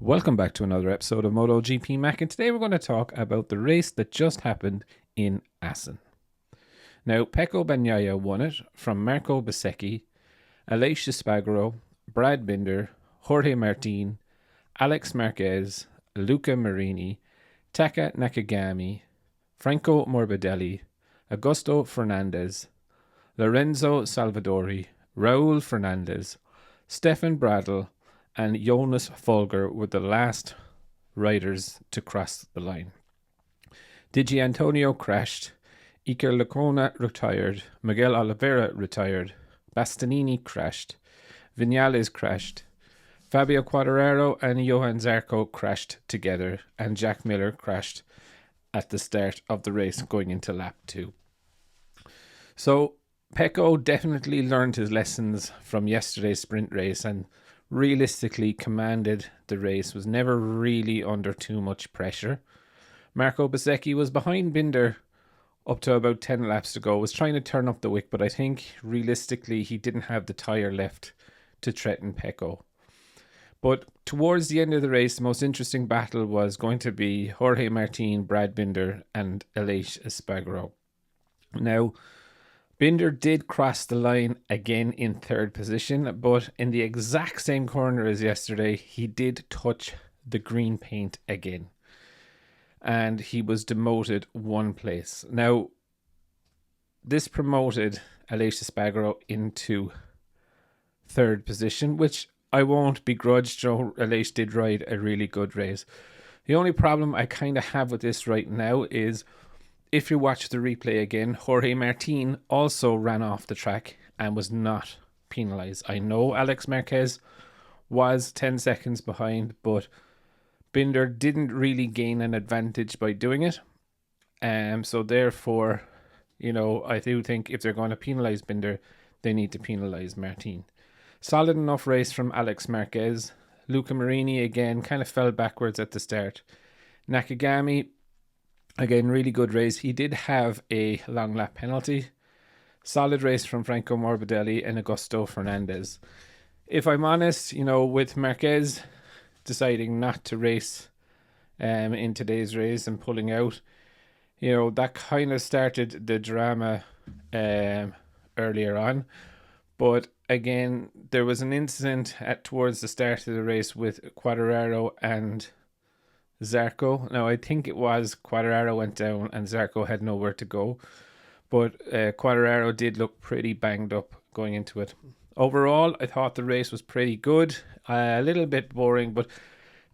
Welcome back to another episode of Motogp Mac, and today we're going to talk about the race that just happened in Assen. Now, Pecco Bagnaia won it from Marco Bezzecchi, Aleix Espargaro, Brad Binder, Jorge Martin, Alex Marquez, Luca Marini, Taka Nakagami, Franco Morbidelli, Augusto Fernandez, Lorenzo Salvadori, Raul Fernandez, Stefan Bradl, and Jonas Folger were the last riders to cross the line. Digi Antonio crashed, Iker Lecuona retired, Miguel Oliveira retired, Bastianini crashed, Vinales crashed, Fabio Quartararo and Johan Zarco crashed together, and Jack Miller crashed at the start of the race going into lap 2. So Pecco definitely learned his lessons from yesterday's sprint race and realistically commanded the race, was never really under too much pressure. Marco Bezzecchi was behind Binder up to about 10 laps to go, was trying to turn up the wick, but I think realistically he didn't have the tyre left to threaten Pecco. But towards the end of the race, the most interesting battle was going to be Jorge Martin, Brad Binder and Aleix Espargaro. Now, Binder did cross the line again in third position, but in the exact same corner as yesterday, he did touch the green paint again. And he was demoted one place. Now, this promoted Aleix Espargaro into third position, which I won't begrudge. Joe Aleix did ride a really good race. The only problem I kind of have with this right now is, if you watch the replay again, Jorge Martin also ran off the track and was not penalised. I know Alex Marquez was 10 seconds behind, but Binder didn't really gain an advantage by doing it. So therefore, I do think if they're going to penalise Binder, they need to penalise Martin. Solid enough race from Alex Marquez. Luca Marini again kind of fell backwards at the start. Nakagami, again, really good race. He did have a long lap penalty. Solid race from Franco Morbidelli and Augusto Fernandez. If I'm honest, with Marquez deciding not to race in today's race and pulling out, that kind of started the drama earlier on. But again, there was an incident towards the start of the race with Quartararo and Zarco. Now, I think it was Quartararo went down and Zarco had nowhere to go. But Quartararo did look pretty banged up going into it. Overall, I thought the race was pretty good. A little bit boring, but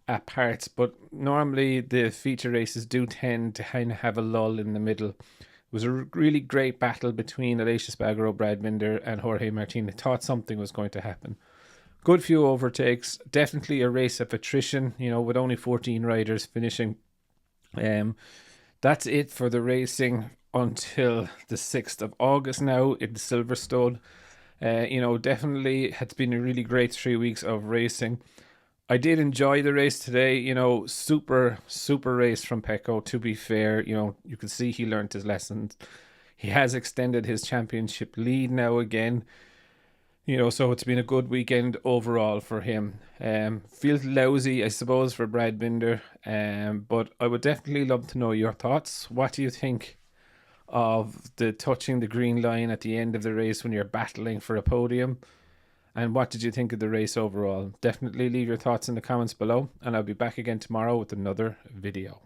at parts. But normally the feature races do tend to kind of have a lull in the middle. It was a really great battle between Aleix Espargaro, Brad Binder and Jorge Martin. I thought something was going to happen. Good few overtakes. Definitely a race of attrition, with only 14 riders finishing. That's it for the racing until the 6th of August now in Silverstone. Definitely it's been a really great 3 weeks of racing. I did enjoy the race today, super race from Pecco, to be fair. You can see he learned his lessons. He has extended his championship lead now again. So it's been a good weekend overall for him. Feels lousy, I suppose, for Brad Binder. But I would definitely love to know your thoughts. What do you think of the touching the green line at the end of the race when you're battling for a podium? And what did you think of the race overall? Definitely leave your thoughts in the comments below. And I'll be back again tomorrow with another video.